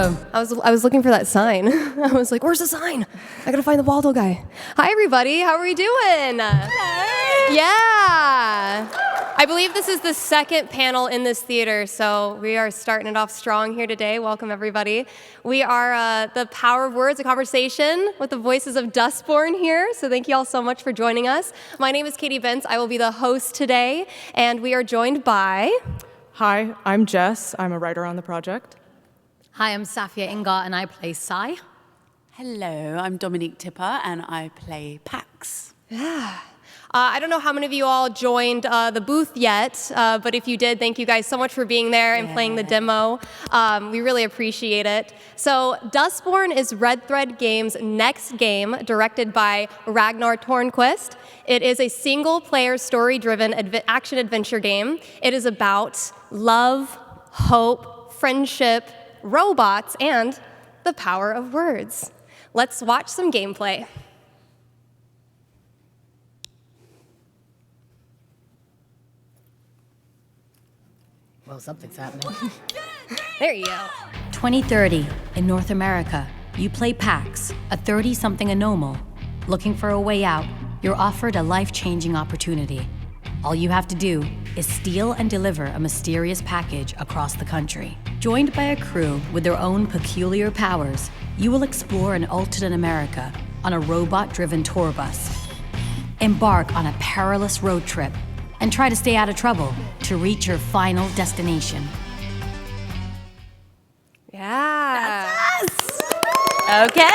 I was looking for that sign. I was like, where's the sign? I gotta find the Waldo guy. Hi, everybody. How are we doing? Hello. Yeah. I believe this is the second panel in this theater, so we are starting it off strong here today. Welcome, everybody. We are the Power of Words, a conversation with the voices of Dustborn here, so thank you all so much for joining us. My name is Katy Bentz. I will be the host today, and we are joined by... Hi, I'm Jess. I'm a writer on the project. Hi, I'm Safiyya Ingar, and I play Sai. Hello, I'm Dominique Tipper, and I play Pax. Yeah. I don't know how many of you all joined the booth yet, but if you did, thank you guys so much for being there and playing the demo. We really appreciate it. So Dustborn is Red Thread Games' next game, directed by Ragnar Tørnquist. It is a single-player, story-driven action-adventure game. It is about love, hope, friendship, robots, and the power of words. Let's watch some gameplay. Well, something's happening. There you go. 2030, in North America, you play Pax, a 30-something anomal. Looking for a way out, you're offered a life-changing opportunity. All you have to do is steal and deliver a mysterious package across the country. Joined by a crew with their own peculiar powers, you will explore an alternate America on a robot-driven tour bus. Embark on a perilous road trip and try to stay out of trouble to reach your final destination. Yeah. That's us! Okay!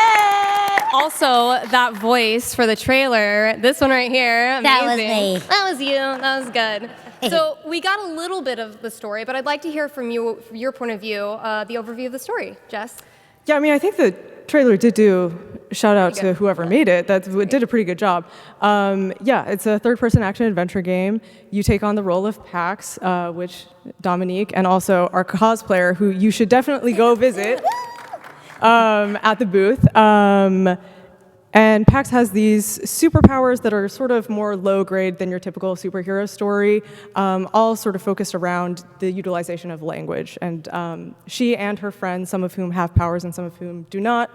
Also, that voice for the trailer, this one right here, amazing. That was me. That was you. That was good. So we got a little bit of the story, but I'd like to hear from you, from your point of view, the overview of the story. Jess? Yeah, I mean, I think the trailer did do, shout out to whoever made it, that did a pretty good job. Yeah, it's a third-person action-adventure game. You take on the role of Pax, which Dominique, and also our cosplayer, who you should definitely go visit at the booth. And Pax has these superpowers that are sort of more low-grade than your typical superhero story, all sort of focused around the utilization of language. And she and her friends, some of whom have powers and some of whom do not,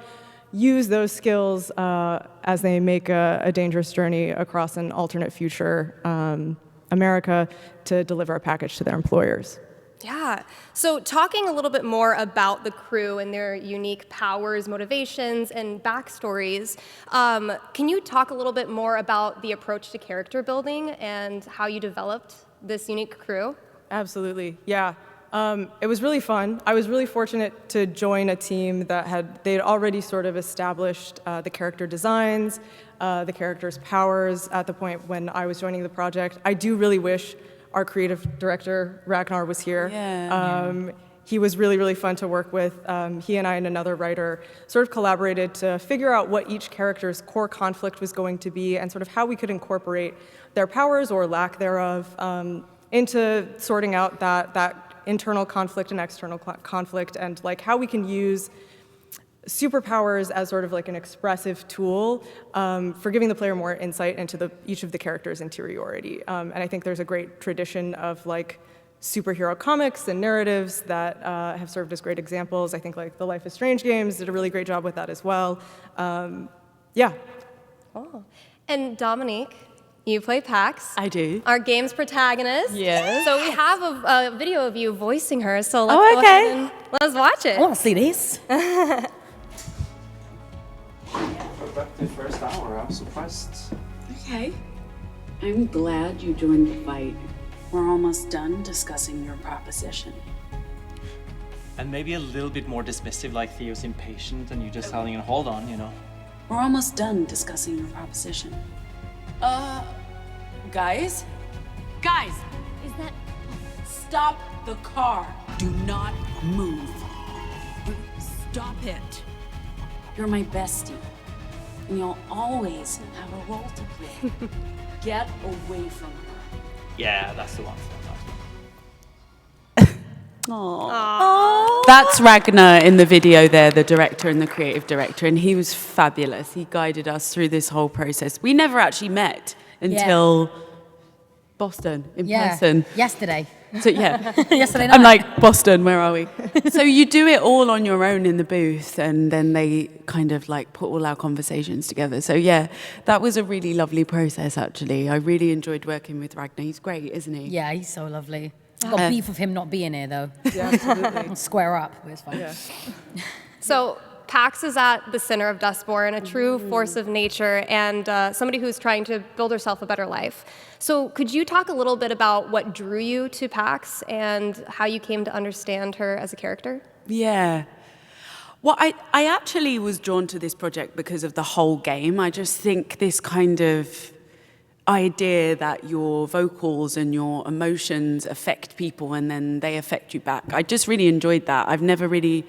use those skills as they make a dangerous journey across an alternate future America to deliver a package to their employers. Yeah. So talking a little bit more about the crew and their unique powers, motivations, and backstories, can you talk a little bit more about the approach to character building and how you developed this unique crew? Absolutely, yeah. It was really fun. I was really fortunate to join a team that they'd already sort of established the character designs, the characters' powers at the point when I was joining the project. I do really wish our creative director, Ragnar, was here. Yeah. He was really, really fun to work with. He and I and another writer sort of collaborated to figure out what each character's core conflict was going to be and sort of how we could incorporate their powers or lack thereof into sorting out that internal conflict and external conflict, and like how we can use superpowers as sort of like an expressive tool for giving the player more insight into each of the characters' interiority. And I think there's a great tradition of like superhero comics and narratives that have served as great examples. I think like the Life is Strange games did a really great job with that as well. Yeah. Oh. And Dominique, you play Pax. I do. Our game's protagonist. Yes. So we have a video of you voicing her, so let's Oh, go okay. ahead and let's watch it. I want to see this. Back to the first hour, I'm surprised. Okay. I'm glad you joined the fight. We're almost done discussing your proposition. And maybe a little bit more dismissive, like Theo's impatient and you just telling him, hold on, you know. We're almost done discussing your proposition. Guys? Guys! Is that... Stop the car! Do not move. Stop it. You're my bestie. And you'll always have a role to play. Get away from her. Yeah, that's the one. Aww. That's Ragnar in the video there, the director and the creative director, and he was fabulous. He guided us through this whole process. We never actually met until Boston in person. Yesterday. So yeah, Yesterday night. I'm like, Boston, where are we? So you do it all on your own in the booth, and then they kind of like put all our conversations together. So yeah, that was a really lovely process, actually. I really enjoyed working with Ragnar. He's great, isn't he? Yeah, he's so lovely. Got beef with him not being here, though. Yeah, absolutely. Square up, but it's fine. Yeah. So Pax is at the center of Dustborn, a true force of nature and somebody who's trying to build herself a better life. So could you talk a little bit about what drew you to Pax and how you came to understand her as a character? Yeah. Well, I actually was drawn to this project because of the whole game. I just think this kind of idea that your vocals and your emotions affect people and then they affect you back. I just really enjoyed that. I've never really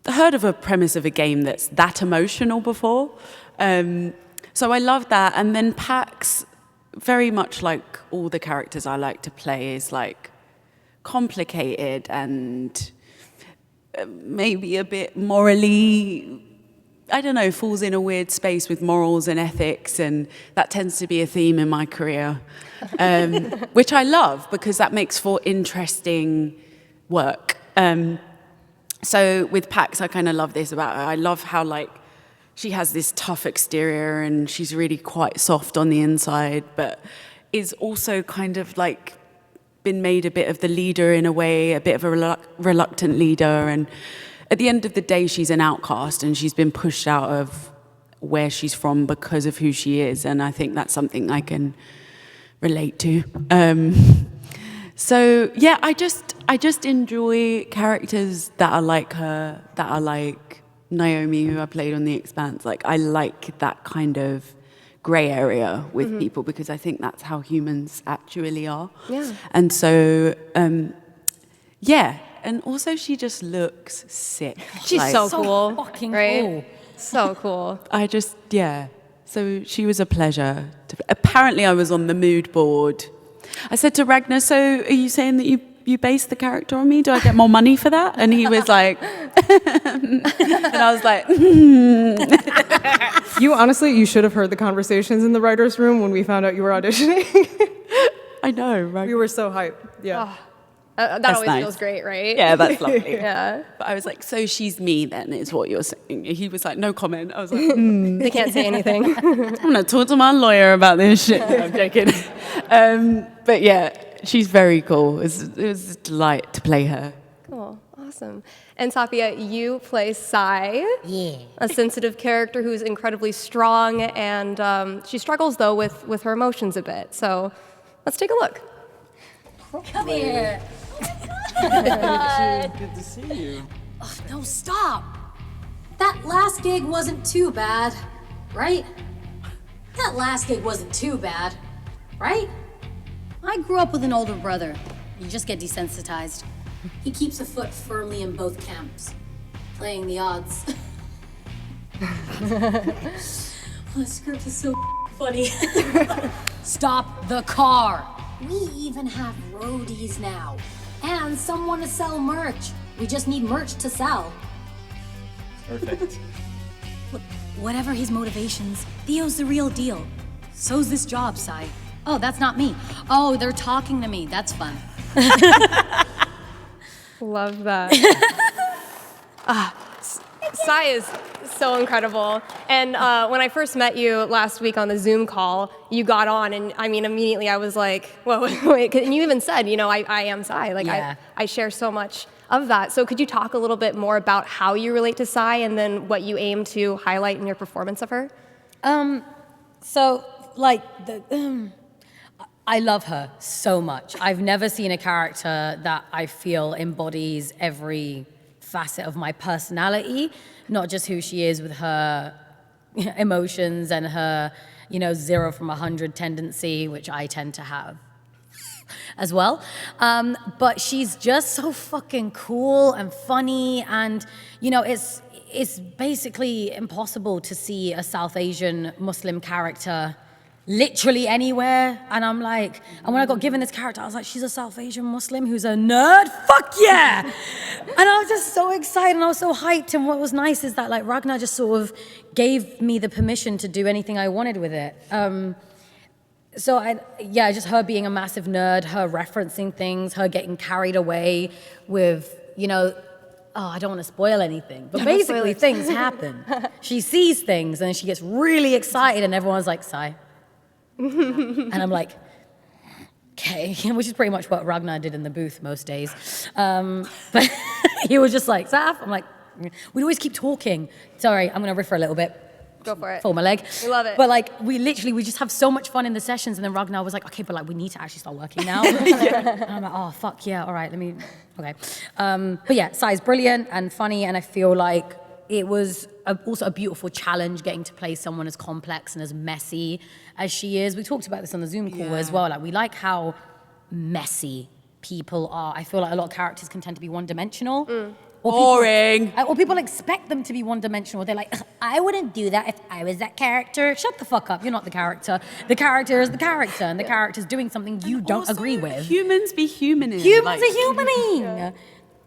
heard of a premise of a game that's that emotional before. So I love that. And then Pax, very much like all the characters I like to play, is like complicated and maybe a bit morally, I don't know, falls in a weird space with morals and ethics, and that tends to be a theme in my career, which I love because that makes for interesting work. So with Pax, I kind of love this about her. I love how like she has this tough exterior and she's really quite soft on the inside, but is also kind of like been made a bit of the leader in a way, a bit of a reluctant leader. And at the end of the day, she's an outcast and she's been pushed out of where she's from because of who she is. And I think that's something I can relate to. So yeah, I just enjoy characters that are like her, that are like Naomi, who I played on the Expanse. Like I like that kind of grey area with people because I think that's how humans actually are. Yeah. And so yeah, and also she just looks sick. She's Like, so cool, fucking right? cool. So cool. yeah. So she was a pleasure. Apparently I was on the mood board. I said to Ragnar, so are you saying that you based the character on me? Do I get more money for that? And he was like, and I was like, You should have heard the conversations in the writer's room when we found out you were auditioning. I know, We Ragnar. were so hyped. Yeah. That That's always nice. feels great, right? Yeah, that's lovely. Yeah. But I was like, so she's me then, is what you're saying. He was like, no comment. I was like, They can't say anything. I'm going to talk to my lawyer about this shit. No, I'm joking. But yeah, she's very cool. It was a delight to play her. Cool. Awesome. And Safiyya, you play Sai, a sensitive character who's incredibly strong, and she struggles, though, with her emotions a bit. So let's take a look. Come here. Good to see you. Oh, no, stop. That last gig wasn't too bad, right? That last gig wasn't too bad, right? I grew up with an older brother. You just get desensitized. He keeps a foot firmly in both camps, playing the odds. The script is so funny. Stop the car. We even have roadies now. And someone to sell merch. We just need merch to sell. Perfect. Whatever his motivations, Theo's the real deal. So's this job, Sai. Oh, that's not me. Oh, they're talking to me. That's fun. Love that. Sai is so incredible. And when I first met you last week on the Zoom call, you got on, and I mean, immediately I was like, whoa, wait. And you even said, I am Sai. Like, Yeah. I share so much of that. So could you talk a little bit more about how you relate to Sai and then what you aim to highlight in your performance of her? So, like, I love her so much. I've never seen a character that I feel embodies every facet of my personality, not just who she is with her emotions and her, 0 from 100 tendency, which I tend to have as well. But she's just so fucking cool and funny, and, it's basically impossible to see a South Asian Muslim character literally anywhere. And I'm like, and when I got given this character, I was like, she's a South Asian Muslim who's a nerd? Fuck yeah! And I was just so excited and I was so hyped. And what was nice is that like Ragnar just sort of gave me the permission to do anything I wanted with it. just her being a massive nerd, her referencing things, her getting carried away with, I don't want to spoil anything, but basically things happen. She sees things and she gets really excited and everyone's like, sigh. And I'm like, okay, which is pretty much what Ragnar did in the booth most days. But he was just like, Saf. I'm like, we'd always keep talking. Sorry, I'm going to riff for a little bit. Go for it. Pull my leg. We love it. But like, we just have so much fun in the sessions. And then Ragnar was like, okay, but like, we need to actually start working now. And I'm like, oh, fuck yeah. All right, okay. But yeah, Sai's brilliant and funny. And I feel like it was also a beautiful challenge getting to play someone as complex and as messy as she is. We talked about this on the Zoom call as well. Like, we like how messy people are. I feel like a lot of characters can tend to be one-dimensional. Boring. Or people expect them to be one-dimensional. They're like, I wouldn't do that if I was that character. Shut the fuck up. You're not the character. The character is the character, and the character's doing something you don't agree with. Humans be humaning. Humans are humaning. Yeah.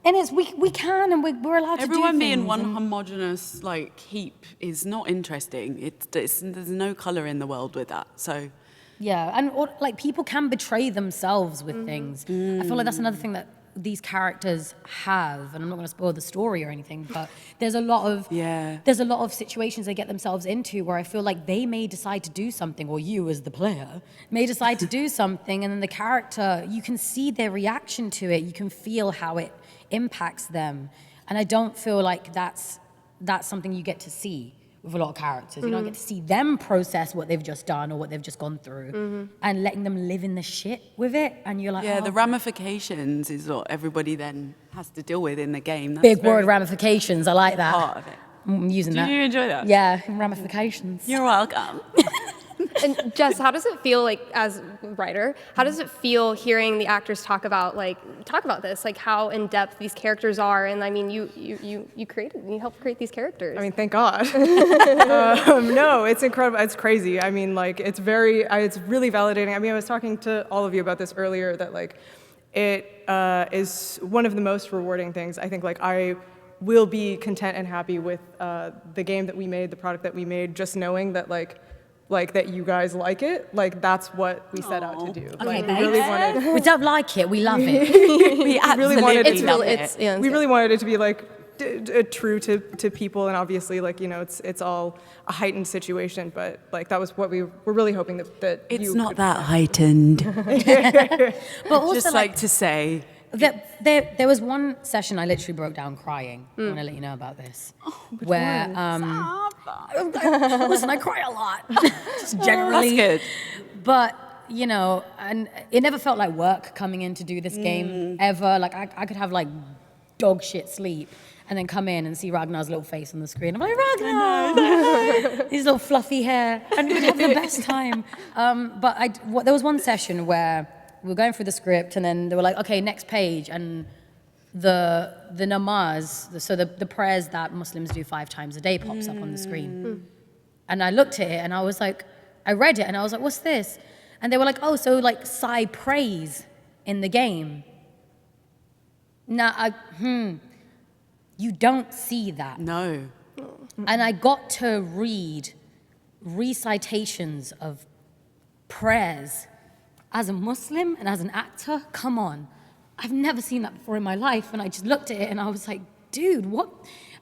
And it's we can, and we're allowed to do things. Everyone being one homogenous heap is not interesting. There's no color in the world with that. So. Yeah, and people can betray themselves with things. I feel like that's another thing that these characters have, and I'm not going to spoil the story or anything, but there's a lot of situations they get themselves into where I feel like they may decide to do something, or you as the player may decide to do something, and then the character, you can see their reaction to it, you can feel how it impacts them, and I don't feel like that's something you get to see with a lot of characters. You don't get to see them process what they've just done or what they've just gone through, and letting them live in the shit with it. And you're like, the ramifications is what everybody then has to deal with in the game. That's big word, ramifications. I like that. Part of it. I'm using that. Did you enjoy that? Yeah, ramifications. You're welcome. And Jess, how does it feel as writer? How does it feel hearing the actors talk about this, how in depth these characters are? And I mean, you helped create these characters. I mean, thank God. No, it's incredible. It's crazy. I mean, it's really validating. I mean, I was talking to all of you about this earlier, that it is one of the most rewarding things. I think I will be content and happy with the game that we made, the product that we made, just knowing that that you guys like it, that's what we set out to do. Okay, we really wanted. We don't like it, we love it. We absolutely love it. We really wanted it to be true to people, and obviously it's all a heightened situation, but that was what we were really hoping that it's you not could that heightened. But also just to say. There was one session I literally broke down crying. I want to let you know about this. Where listen, I cry a lot, just generally. That's good. But and it never felt like work coming in to do this game ever. I could have dog shit sleep and then come in and see Ragnar's little face on the screen. I'm like, Ragnar, his little fluffy hair, and we'd have the best time. But there was one session where we were going through the script, and then they were like, okay, next page, and the namaz, so the prayers that Muslims do 5 times a day pops up on the screen. And I looked at it, and I was like, I read it, and I was like, what's this? And they were like, oh, so Sai prays in the game. Now, you don't see that. No. And I got to read recitations of prayers as a Muslim and as an actor. Come on. I've never seen that before in my life. And I just looked at it and I was like, dude, what?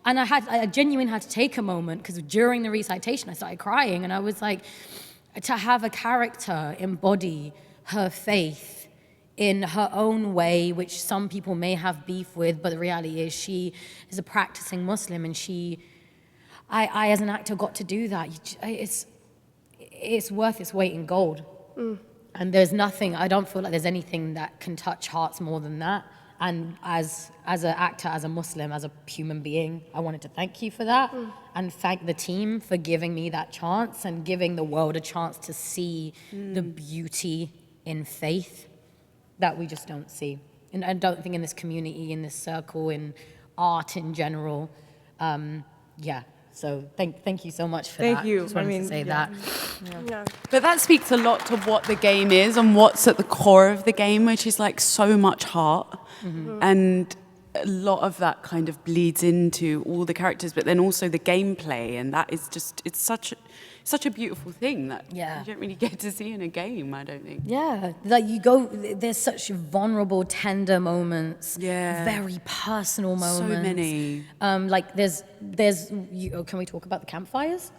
And I genuinely had to take a moment, because during the recitation I started crying, and I was like, to have a character embody her faith in her own way, which some people may have beef with, but the reality is she is a practicing Muslim, and I as an actor got to do that. It's worth its weight in gold. And there's nothing, I don't feel like there's anything that can touch hearts more than that. And as an actor, as a Muslim, as a human being, I wanted to thank you for that, and thank the team for giving me that chance and giving the world a chance to see the beauty in faith that we just don't see. And I don't think in this community, in this circle, in art in general. So thank you so much for that. Thank you. Just wanted to say that. Yeah. But that speaks a lot to what the game is and what's at the core of the game, which is so much heart. And a lot of that kind of bleeds into all the characters, but then also the gameplay, and that is just, it's such a beautiful thing that you don't really get to see in a game, I don't think. Yeah, like there's such vulnerable, tender moments. Yeah. Very personal moments. So many. Like can we talk about the campfires?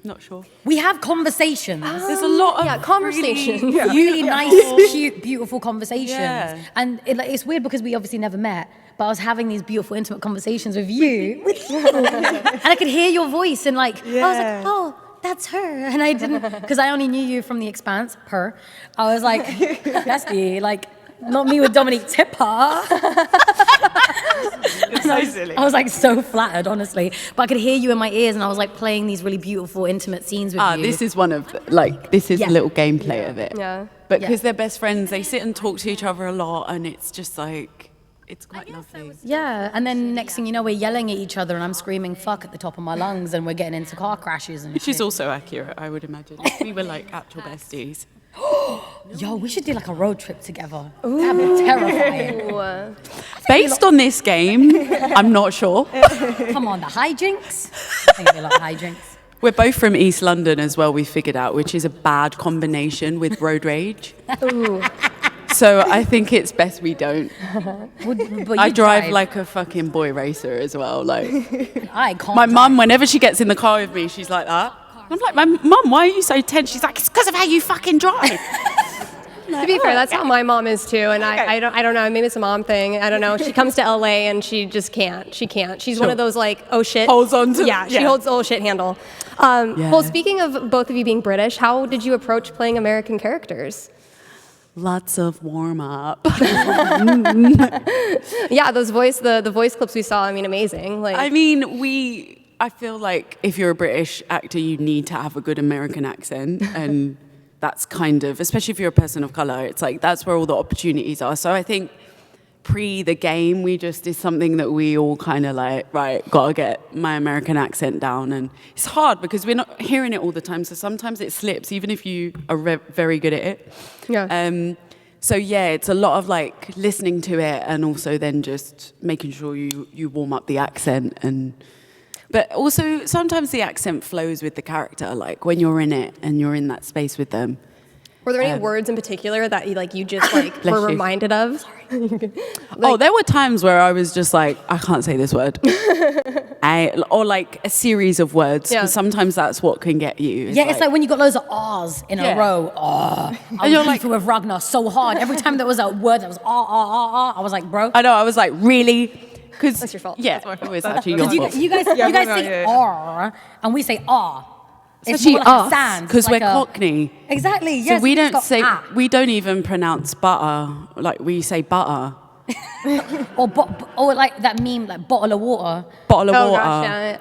Not sure. We have conversations. There's a lot of conversations. Really nice, cute, beautiful conversations. Yeah. And it's weird because we obviously never met, but I was having these beautiful, intimate conversations with you. And I could hear your voice and I was like, oh, that's her. And I didn't, because I only knew you from the Expanse, I was like, bestie, not me with Dominique Tipper. So silly. I was so flattered, honestly. But I could hear you in my ears, and I was playing these really beautiful, intimate scenes with you. This is one of this is a little gameplay of it. Yeah. But because they're best friends, they sit and talk to each other a lot, and it's just it's quite lovely. Yeah, and then next thing you know, we're yelling at each other, and I'm screaming "fuck" at the top of my lungs, and we're getting into car crashes and. Which is also accurate, I would imagine. We were actual besties. Yo, we should do a road trip together. That'd be terrifying. Based on this game, I'm not sure. Come on, the hijinks. I think they like hijinks. We're both from East London as well, we figured out, which is a bad combination with road rage. So I think it's best we don't. But I drive like a fucking boy racer as well. I can't. My mum, whenever she gets in the car with me, she's like that. I'm like, my mum, why are you so tense? She's like, it's because of how you fucking drive. To be fair, that's how my mom is too, and I don't know. Maybe it's a mom thing. I don't know. She comes to LA and she just can't. She can't. She's one of those oh shit. Holds on to. Yeah, she holds the oh shit handle. Well, speaking of both of you being British, how did you approach playing American characters? Lots of warm up. Yeah, those the voice clips we saw. I mean, amazing. I feel like if you're a British actor, you need to have a good American accent, and that's kind of, especially if you're a person of color, it's that's where all the opportunities are. So I think pre the game, we just did something that we all kind of right, gotta get my American accent down, and it's hard because we're not hearing it all the time. So sometimes it slips, even if you are very good at it. Yeah. So yeah, it's a lot of listening to it, and also then just making sure you warm up the accent But also, sometimes the accent flows with the character, when you're in it and you're in that space with them. Were there any words in particular that you just were reminded of? There were times where I was just I can't say this word. Or a series of words. Yeah. Sometimes that's what can get you. It's when you got loads of R's in a row. I was beefing with Ragnar so hard. Every time there was a word that was I was bro. I know, I was really... That's your fault. Yeah, it was actually your fault. You guys say R, and we say ah. It's more like a sound. Because we're Cockney. Exactly, yes. So we don't even pronounce butter. We say butter. or that meme, bottle of water. Bottle of water.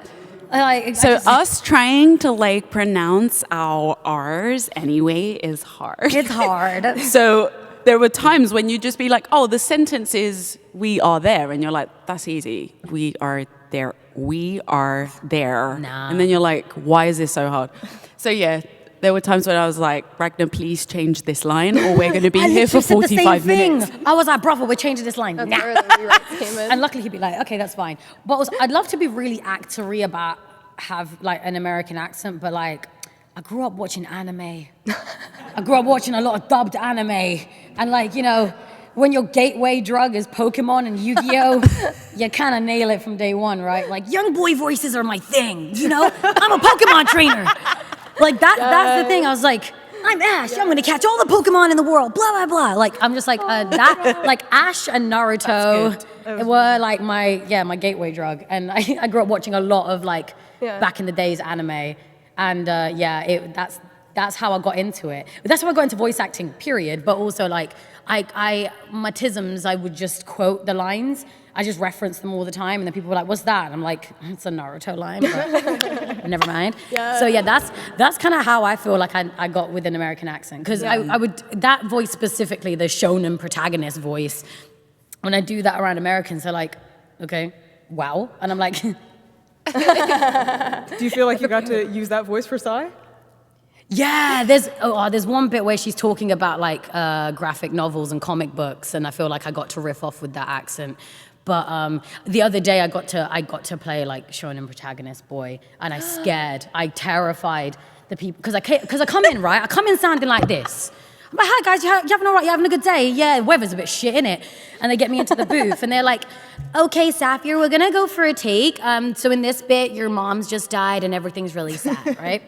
Gosh, yeah. Us trying to pronounce our R's anyway is hard. It's hard. So there were times when you'd just be the sentence is, we are there. And you're that's easy. We are there. We are there. Nah. And then you're why is this so hard? So yeah, there were times when I was Ragnar, please change this line or we're going to be here for 45 minutes. I was brother, we're changing this line. That's where the rewrites came in. And luckily he'd be okay, that's fine. But also, I'd love to be really actory about have an American accent, but I grew up watching anime. I grew up watching a lot of dubbed anime. And when your gateway drug is Pokemon and Yu-Gi-Oh, you kind of nail it from day one, right? Young boy voices are my thing, I'm a Pokemon trainer. That's the thing. I was I'm Ash. I'm going to catch all the Pokemon in the world, blah, blah, blah. I'm just Ash and Naruto were my gateway drug. And I grew up watching a lot of back in the days anime. And that's how I got into it. But that's how I got into voice acting, period. But also my tisms, I would just quote the lines. I just reference them all the time, and then people were what's that? And I'm it's a Naruto line, but never mind. Yeah. So yeah, that's kind of how I feel I got with an American accent. Because I would, that voice specifically, the shonen protagonist voice, when I do that around Americans, they're okay, wow. And I'm Do you feel you got to use that voice for Sai? Yeah, there's one bit where she's talking about like graphic novels and comic books, and I feel like I got to riff off with that accent. But the other day I got to play like shonen protagonist boy, and I terrified the people because I come in right. I come in sounding like this. I'm like, hi guys, you having all right? You having a good day? Yeah, weather's a bit shit, innit? And they get me into the booth, and they're like, okay, Safiyya, we're gonna go for a take. So in this bit, your mom's just died, and everything's really sad, right?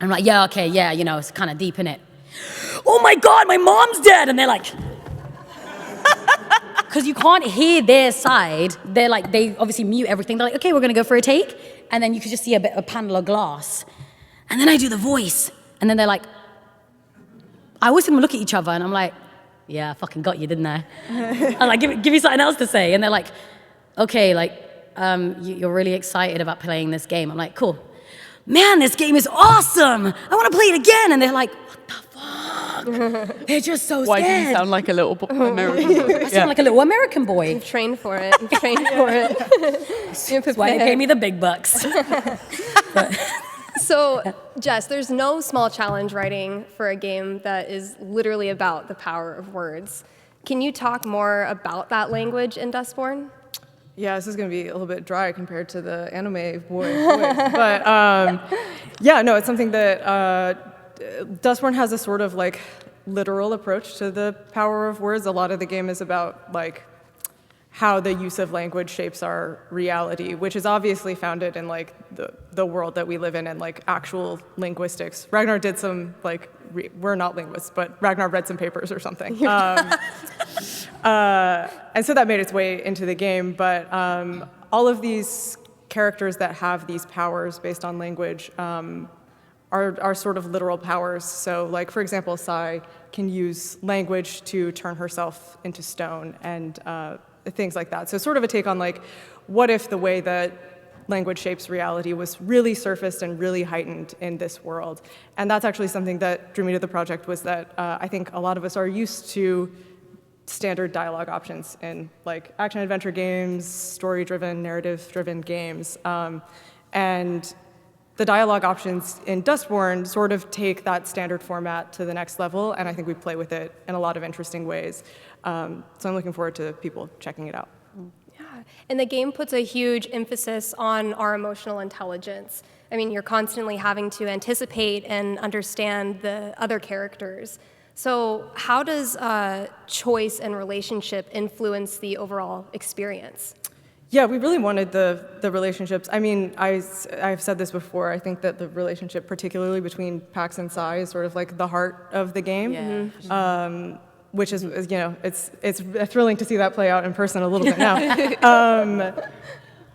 I'm like, yeah, okay, yeah, you know, it's kind of deep in it. Oh my God, my mom's dead! And they're like, because you can't hear their side. They're like, they obviously mute everything. They're like, okay, we're gonna go for a take. And then you can just see a panel of glass. And then I do the voice. And then they're like, I always see them look at each other and I'm like, yeah, I fucking got you, didn't I? I'm like, give me something else to say. And they're like, okay, like, you're really excited about playing this game. I'm like, cool. Man, this game is awesome. I want to play it again. And they're like, what the fuck? They're just so scared. Why do you sound like a little American boy? I sound like a little American boy. You've trained for it. You've trained for it. That's why they pay me the big bucks. So, Jess, there's no small challenge writing for a game that is literally about the power of words. Can you talk more about that language in Dustborn? Yeah, this is going to be a little bit dry compared to the anime voice. But yeah, no, it's something that Dustborn has a sort of like literal approach to the power of words. A lot of the game is about like how the use of language shapes our reality, which is obviously founded in like the world that we live in and like actual linguistics. Ragnar did some like, we're not linguists, but Ragnar read some papers or something. And so that made its way into the game, but all of these characters that have these powers based on language are sort of literal powers. So like, for example, Sai can use language to turn herself into stone and things like that. So sort of a take on like, what if the way that language shapes reality was really surfaced and really heightened in this world? And that's actually something that drew me to the project, was that I think a lot of us are used to standard dialogue options in like action-adventure games, story-driven, narrative-driven games. And the dialogue options in Dustborn sort of take that standard format to the next level, and I think we play with it in a lot of interesting ways. So I'm looking forward to people checking it out. Yeah, and the game puts a huge emphasis on our emotional intelligence. I mean, you're constantly having to anticipate and understand the other characters. So how does choice and relationship influence the overall experience? Yeah, we really wanted the relationships. I mean, I've said this before. I think that the relationship, particularly between Pax and Sai, is sort of like the heart of the game. Yeah. Which is, you know, it's thrilling to see that play out in person a little bit now.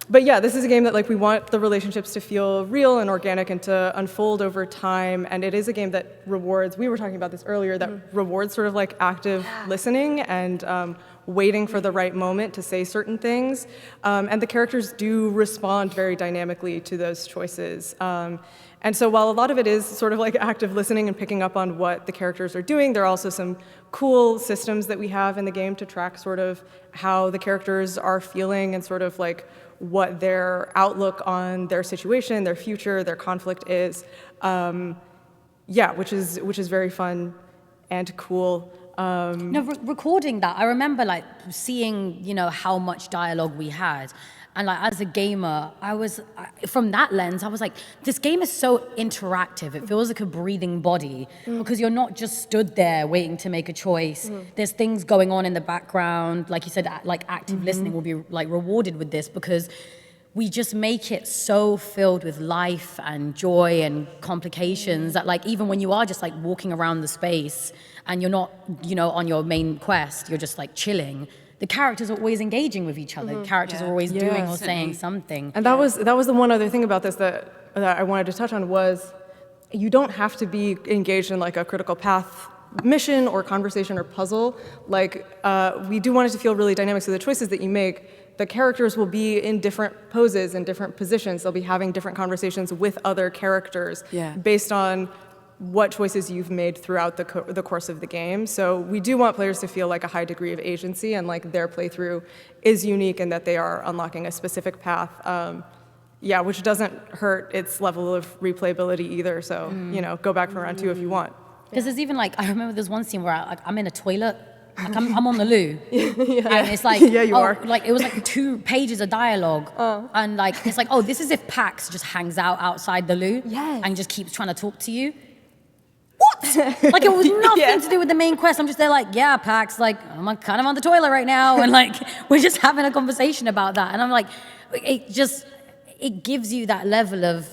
But yeah, this is a game that like we want the relationships to feel real and organic and to unfold over time. And it is a game that rewards, we were talking about this earlier, that rewards sort of like active listening and waiting for the right moment to say certain things. And the characters do respond very dynamically to those choices. And so while a lot of it is sort of like active listening and picking up on what the characters are doing, there are also some cool systems that we have in the game to track sort of how the characters are feeling and sort of like what their outlook on their situation, their future, their conflict is. Yeah, which is very fun and cool. Recording that, I remember like seeing, you know, how much dialogue we had. And like as a gamer, from that lens, I was like, this game is so interactive. It feels like a breathing body because you're not just stood there waiting to make a choice. There's things going on in the background. Like you said, like active listening will be like rewarded with this because we just make it so filled with life and joy and complications that like even when you are just like walking around the space and you're not, you know, on your main quest, you're just like chilling. The characters are always engaging with each other. The characters are always doing or saying something. And that was the one other thing about this that I wanted to touch on was you don't have to be engaged in like a critical path mission or conversation or puzzle. Like we do want it to feel really dynamic. So the choices that you make, the characters will be in different poses and different positions. They'll be having different conversations with other characters based on what choices you've made throughout the course of the game. So we do want players to feel like a high degree of agency and like their playthrough is unique and that they are unlocking a specific path. yeah, which doesn't hurt its level of replayability either. So, go back for round 2 if you want. Because there's even like, I remember there's one scene where I'm in a toilet, like I'm on the loo, and it's like, Yeah, you are. Like it was like 2 pages of dialogue, and like it's like, oh, this is if Pax just hangs out outside the loo, Yes. and just keeps trying to talk to you. What? Like it was nothing to do with the main quest. I'm just there like, yeah, Pax, like I'm kind of on the toilet right now, and like we're just having a conversation about that, and I'm like, it gives you that level of.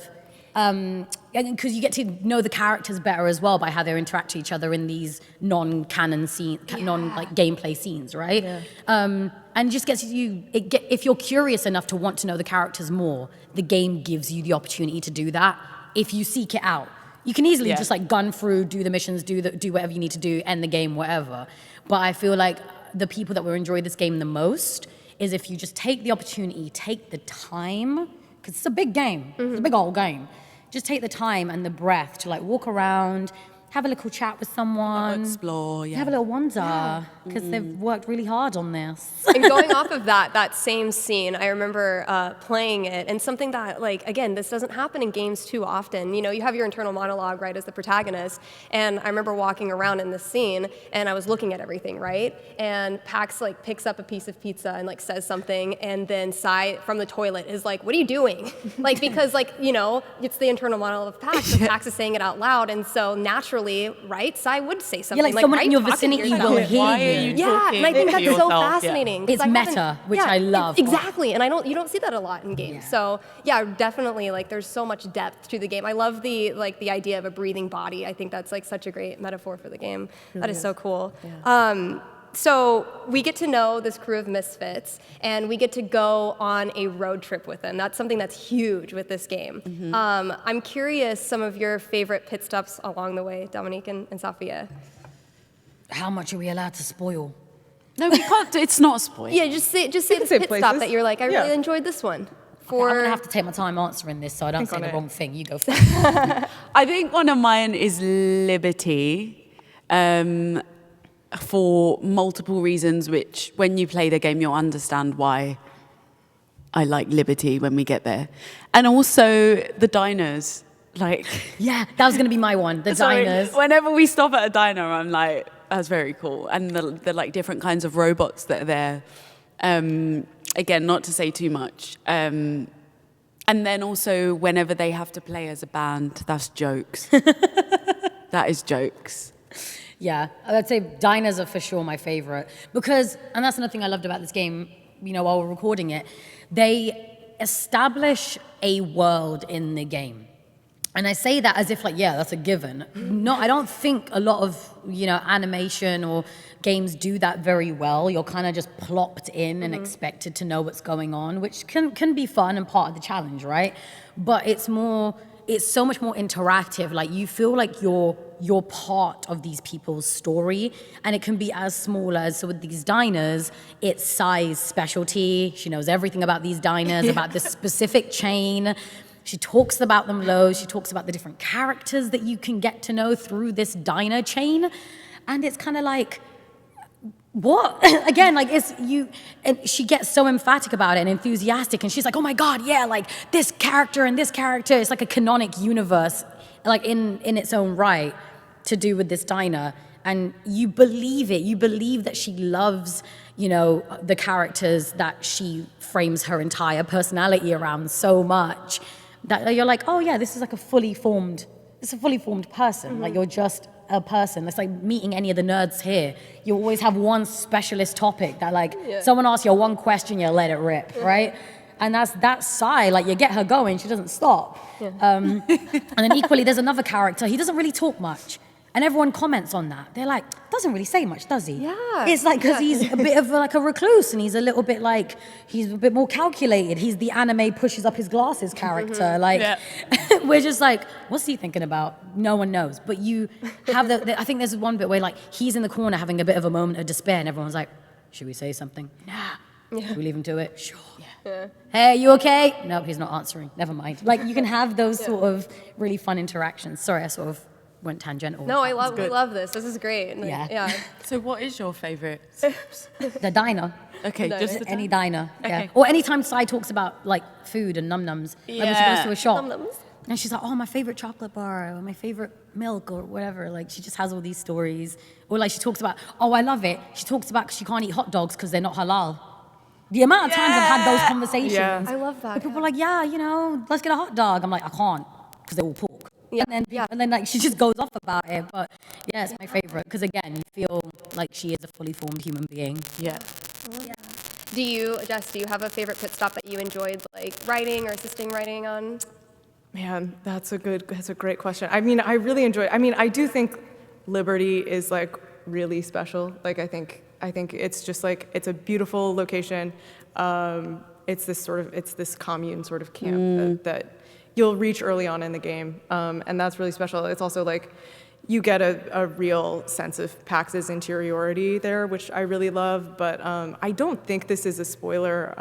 Because you get to know the characters better as well by how they interact with each other in these non-canon scenes, gameplay scenes, right? Yeah. And just gets you. If you're curious enough to want to know the characters more, the game gives you the opportunity to do that. If you seek it out, you can easily just like gun through, do the missions, do whatever you need to do, end the game, whatever. But I feel like the people that will enjoy this game the most is if you just take the opportunity, take the time, because it's a big game, it's a big old game. Just take the time and the breath to like walk around, have a little chat with someone. Explore, Have a little wander, because they've worked really hard on this. And going off of that same scene, I remember playing it, and something that, like, again, this doesn't happen in games too often. You have your internal monologue, right, as the protagonist, and I remember walking around in this scene, and I was looking at everything, right, and Pax, like, picks up a piece of pizza and, like, says something, and then Sai from the toilet is like, what are you doing? Like, because, like, it's the internal monologue of Pax, and Pax is saying it out loud, and so naturally, right, Sai would say something. like someone right, in your talking to vicinity yourself. will hear Why are you. you Yeah, talking and I think to that's so yourself? fascinating. 'cause It's I haven't- meta, which I love. Exactly, and you don't see that a lot in games. Yeah. So yeah, definitely, like there's so much depth to the game. I love the idea of a breathing body. I think that's like such a great metaphor for the game. That is so cool. So we get to know this crew of misfits, and we get to go on a road trip with them. That's something that's huge with this game. I'm curious some of your favorite pit stops along the way, Dominique and Safiyya. How much are we allowed to spoil? No, we can't. It's not a spoil. Yeah, just say the can say pit stop places. that you're like, I Yeah. really enjoyed this one. I'm gonna have to take my time answering this, so I don't say on the it. wrong thing. You go first. I think one of mine is Liberty, for multiple reasons, which when you play the game, you'll understand why I like Liberty when we get there. And also the diners. Like, Yeah, that was gonna be my one. The sorry, diners. whenever we stop at a diner, I'm like, that's very cool. And the like different kinds of robots that are there. Again, not to say too much. And then also whenever they have to play as a band, that's jokes. That is jokes. Yeah, I'd say diners are for sure my favorite because, and that's another thing I loved about this game, while we're recording it, they establish a world in the game. And I say that as if like, yeah, that's a given. No, I don't think a lot of, animation or games do that very well. You're kind of just plopped in and expected to know what's going on, which can be fun and part of the challenge, right? But it's so much more interactive. Like you feel like you're part of these people's story, and it can be as small as, so with these diners, it's Sai's specialty. She knows everything about these diners, about this specific chain. She talks about them loads. She talks about the different characters that you can get to know through this diner chain. And it's kind of like, what? Again, like and she gets so emphatic about it and enthusiastic. And she's like, oh my God, yeah, like this character and this character. It's like a canonic universe, like in its own right, to do with this diner. And you believe it. You believe that she loves, the characters that she frames her entire personality around so much that you're like, oh yeah, this is like a fully formed person. Like you're just a person. It's like meeting any of the nerds here. You always have one specialist topic that someone asks you one question, you let it rip, right? And that's Sai. Like you get her going, she doesn't stop. And then equally, there's another character. He doesn't really talk much. And everyone comments on that. They're like, doesn't really say much, does he? Yeah. It's like, because he's a bit of a recluse and he's a little bit like, he's a bit more calculated. He's the anime pushes up his glasses character. We're just like, what's he thinking about? No one knows. But you have I think there's one bit where like, he's in the corner having a bit of a moment of despair and everyone's like, should we say something? Nah. Should we leave him to it? Sure. Yeah. Hey, you okay? Nope, he's not answering. Never mind. Like you can have those sort of really fun interactions. Sorry, I sort of went tangential. No, we love this. This is great. And, Yeah. So what is your favorite? The diner. Okay, just the Any diner. Yeah. Okay. Or anytime Sai talks about like food and num-nums. Like when she goes to a shop. Num-nums. And she's like, oh, my favorite chocolate bar, or my favorite milk, or whatever. Like, she just has all these stories. Or like she talks about, oh, I love it. She talks about she can't eat hot dogs because they're not halal. The amount of times I've had those conversations. Yeah. I love that. Where people are like, yeah, you know, let's get a hot dog. I'm like, I can't, because they're all pork. Yeah. And then like she just goes off about it. But yeah, it's my favorite because again, you feel like she is a fully formed human being. Yeah. Do you, Jess, do you have a favorite pit stop that you enjoyed, like writing or assisting writing on? Man, that's a great question. I mean, I really enjoy. I mean, I do think Liberty is like really special. Like, I think it's just like it's a beautiful location. It's this commune sort of camp that you'll reach early on in the game, and that's really special. It's also like you get a real sense of Pax's interiority there, which I really love. But I don't think this is a spoiler.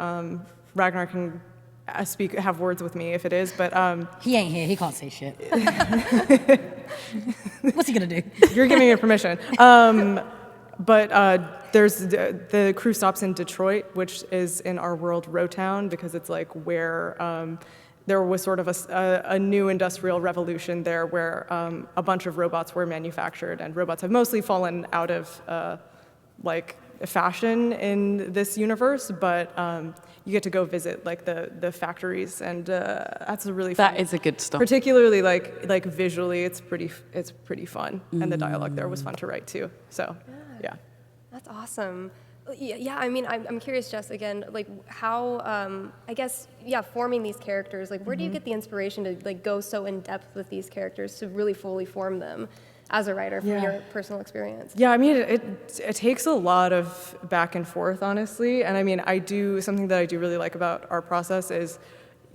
Ragnar can have words with me if it is, but He ain't here. He can't say shit. What's he gonna do? you're giving me permission. But there's the crew stops in Detroit, which is in our world Rotown, because it's like where there was sort of a new industrial revolution there, where a bunch of robots were manufactured, and robots have mostly fallen out of like fashion in this universe, but you get to go visit like the factories, and that's a really fun. That is a good stop. Particularly like visually, it's pretty fun, and the dialogue there was fun to write too. So, yeah. That's awesome. Yeah, I mean, I'm curious, Jess, again, like how, I guess, forming these characters, like where do you get the inspiration to like go so in depth with these characters to really fully form them as a writer from your personal experience? Yeah, I mean, it takes a lot of back and forth, honestly. And I mean, something that I do really like about our process is,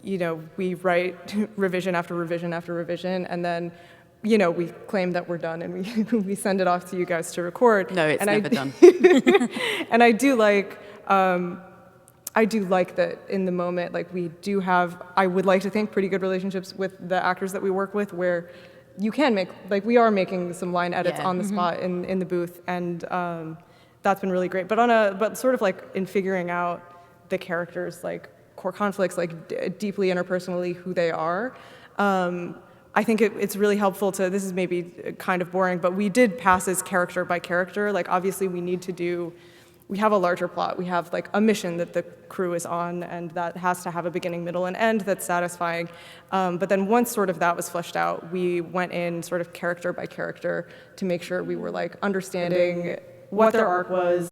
you know, we write revision after revision after revision, and then, you know, we claim that we're done, and we send it off to you guys to record. No, it's never done. And I do like that in the moment, like we do have, I would like to think, pretty good relationships with the actors that we work with, where you can make, like we are making some line edits on the spot in the booth, and that's been really great. But sort of like in figuring out the characters, like core conflicts, like deeply interpersonally who they are, I think it's really helpful to, this is maybe kind of boring, but we did passes character by character. Like obviously we have a larger plot. We have like a mission that the crew is on, and that has to have a beginning, middle, and end that's satisfying. But then once sort of that was fleshed out, we went in sort of character by character to make sure we were like understanding what their arc was,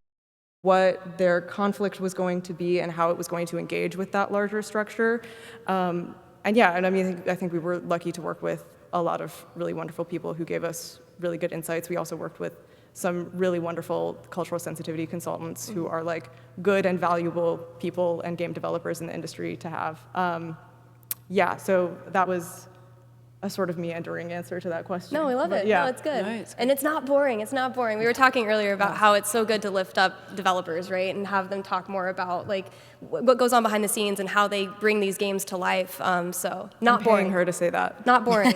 what their conflict was going to be, and how it was going to engage with that larger structure. And I mean, I think we were lucky to work with a lot of really wonderful people who gave us really good insights. We also worked with some really wonderful cultural sensitivity consultants who are like good and valuable people and game developers in the industry to have. So that was a sort of meandering answer to that question. No, I love it. Yeah. No, it's good. No, it's good. And it's not boring. It's not boring. We were talking earlier about how it's so good to lift up developers, right? And have them talk more about like what goes on behind the scenes and how they bring these games to life. So not I'm boring. paying her to say that. Not boring.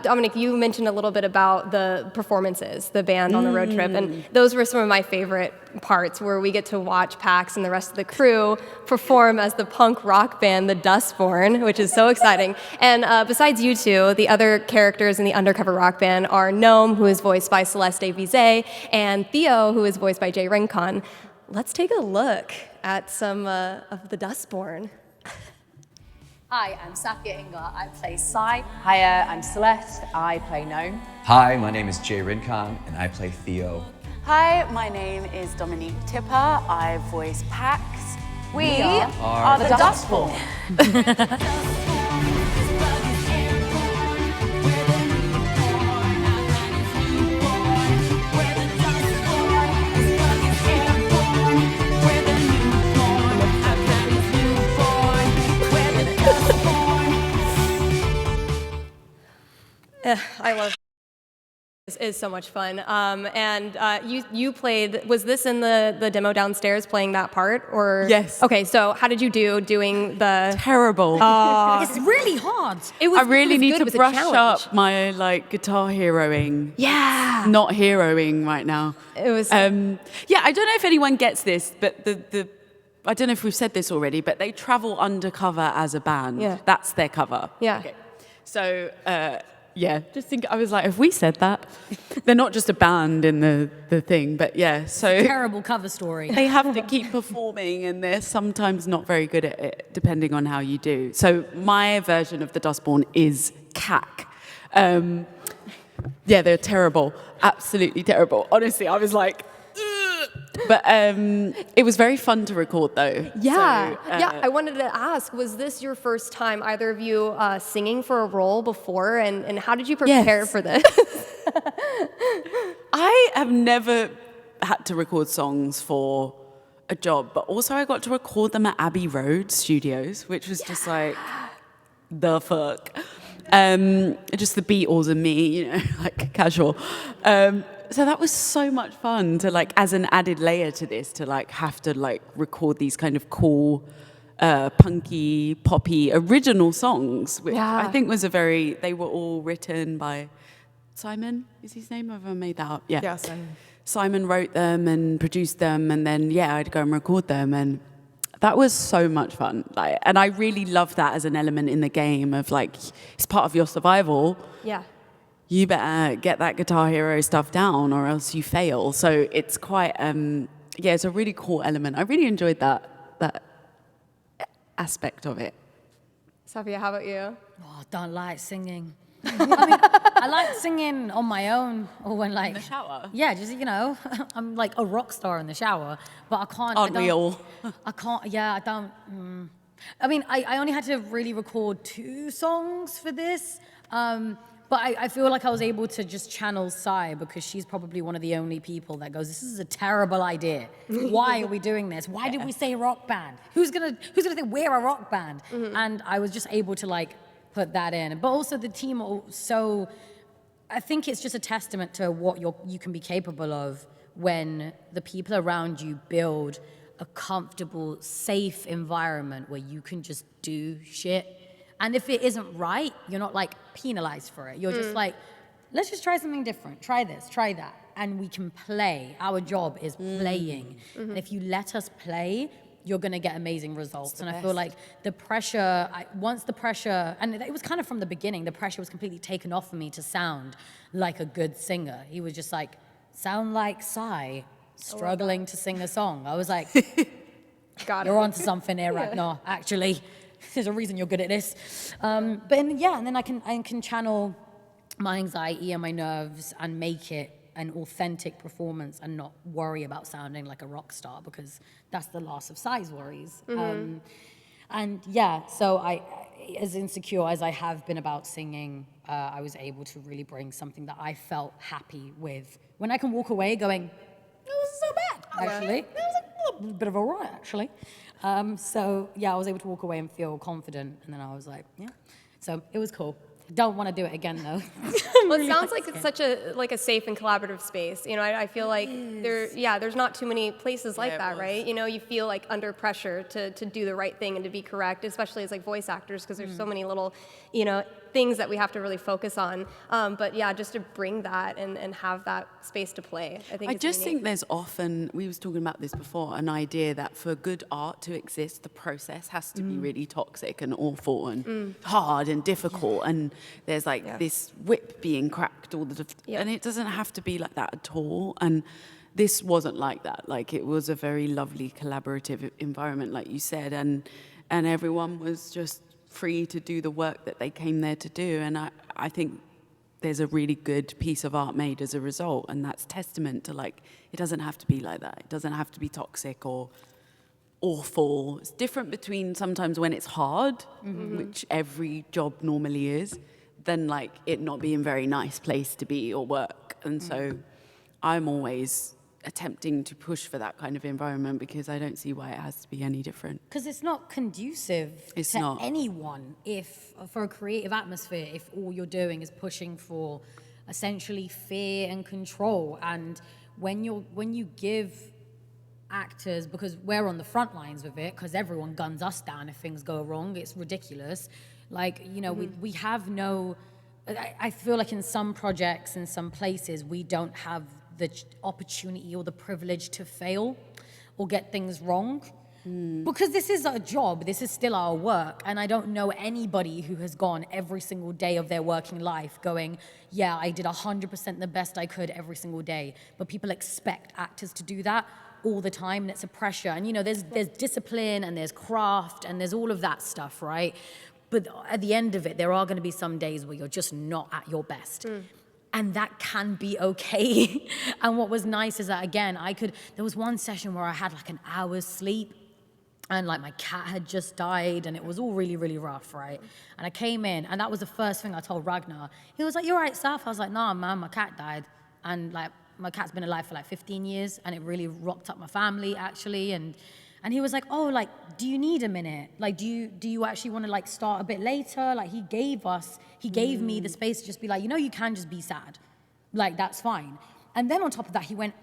Dominique, you mentioned a little bit about the performances, the band on the road trip, and those were some of my favorite parts, where we get to watch Pax and the rest of the crew perform as the punk rock band, the Dustborn, which is so exciting. And besides you two, the other characters in the undercover rock band are Gnome, who is voiced by Celeste Vizet, and Theo, who is voiced by Jay Rincon. Let's take a look at some of the Dustborn. Hi, I'm Safiyya Ingar. I play Sai. Hiya, I'm Celeste. I play Gnome. Hi, my name is Jay Rincon, and I play Theo. Hi, my name is Dominique Tipper. I voice Pax. We are the Dustborn. I love is so much fun. You played, was this in the demo downstairs playing that part? Or Yes. Okay, so how did you do doing the... Terrible. It's really hard. I really need good. It to was a brush challenge. up my like guitar heroing. Yeah. Not heroing right now. It was... I don't know if anyone gets this, but I don't know if we've said this already, but they travel undercover as a band. Yeah. That's their cover. Yeah. Okay. So, just think, I was like, have we said that? They're not just a band in the thing, but yeah, so. Terrible cover story. They have to keep performing, and they're sometimes not very good at it, depending on how you do. So my version of the Dustborn is cack. They're terrible. Absolutely terrible. Honestly, I was like, ugh. But it was very fun to record, though. Yeah, So, I wanted to ask, was this your first time, either of you, singing for a role before, and how did you prepare Yes. for this? I have never had to record songs for a job, but also I got to record them at Abbey Road Studios, which was just like, the fuck. Just the Beatles and me, like casual. So that was so much fun to like, as an added layer to this, to like have to like record these kind of cool, punky, poppy, original songs, which I think was they were all written by Simon, is his name? Have I made that up? Yeah. Yes. Simon wrote them and produced them, and then I'd go and record them, and that was so much fun. Like, and I really love that as an element in the game of like, it's part of your survival. Yeah. You better get that Guitar Hero stuff down, or else you fail. So it's quite, it's a really cool element. I really enjoyed that aspect of it. Safiyya, how about you? Oh, I don't like singing. I like singing on my own, or when like... In the shower? Yeah, just, I'm like a rock star in the shower, but I can't... Aren't we all? I can't, I don't... I only had to really record 2 songs for this, but I feel like I was able to just channel Sai, because she's probably one of the only people that goes, this is a terrible idea. Why are we doing this? Why did we say rock band? Who's gonna think we're a rock band? Mm-hmm. And I was just able to like put that in. But also the team also, I think it's just a testament to what you can be capable of when the people around you build a comfortable, safe environment where you can just do shit. And if it isn't right, you're not like penalized for it. You're just like, let's just try something different. Try this, try that. And we can play. Our job is playing. Mm-hmm. And if you let us play, you're gonna get amazing results. And I feel like the pressure, once the pressure, and it was kind of from the beginning, the pressure was completely taken off of me to sound like a good singer. He was just like, sound like Sai, struggling to sing a song. I was like, you're onto something here, Ragnar, actually. There's a reason you're good at this. And then I can channel my anxiety and my nerves and make it an authentic performance and not worry about sounding like a rock star, because that's the last of Sai's worries. Mm-hmm. So I, as insecure as I have been about singing, I was able to really bring something that I felt happy with. When I can walk away going, it wasn't so bad, actually. It was a bit of a riot, actually. I was able to walk away and feel confident, and then I was like, so it was cool. Don't want to do it again, though. Well, it sounds like it's such a safe and collaborative space. I feel like there's not too many places like that, right? You feel like under pressure to do the right thing and to be correct, especially as like voice actors, because there's so many little, things that we have to really focus on. Just to bring that and have that space to play, I think. I think there's often, we was talking about this before, an idea that for good art to exist, the process has to be really toxic and awful and hard and difficult, and there's like this whip being cracked all the time, and it doesn't have to be like that at all. And this wasn't like that. Like, it was a very lovely collaborative environment, like you said, and everyone was just free to do the work that they came there to do. And I think there's a really good piece of art made as a result, and that's testament to like, it doesn't have to be like that. It doesn't have to be toxic or awful. It's different between sometimes when it's hard, which every job normally is, than like it not being a very nice place to be or work. And so I'm always attempting to push for that kind of environment, because I don't see why it has to be any different. Because it's not conducive to anyone for a creative atmosphere if all you're doing is pushing for essentially fear and control. And when you give actors, because we're on the front lines with it, because everyone guns us down if things go wrong, it's ridiculous. Like, you know, we have no, I feel like in some projects, in some places, we don't have the opportunity or the privilege to fail or get things wrong. Because this is our job, this is still our work, and I don't know anybody who has gone every single day of their working life going, yeah, I did 100% the best I could every single day. But people expect actors to do that all the time, and it's a pressure. And you know, there's discipline and there's craft and there's all of that stuff, right? But at the end of it, there are gonna be some days where you're just not at your best. And that can be okay. And what was nice is that, again, there was one session where I had like an hour's sleep, and like my cat had just died, and it was all really, really rough, right? And I came in, and that was the first thing I told Ragnar. He was like, "You all right, Saf?" I was like, "Nah, man, my cat died." And like, my cat's been alive for like 15 years, and it really rocked up my family, actually. And he was like, "Oh, like, do you need a minute? Like, do you actually want to like start a bit later?" Like, he gave me the space to just be like, you know, you can just be sad. Like, that's fine. And then on top of that, he went,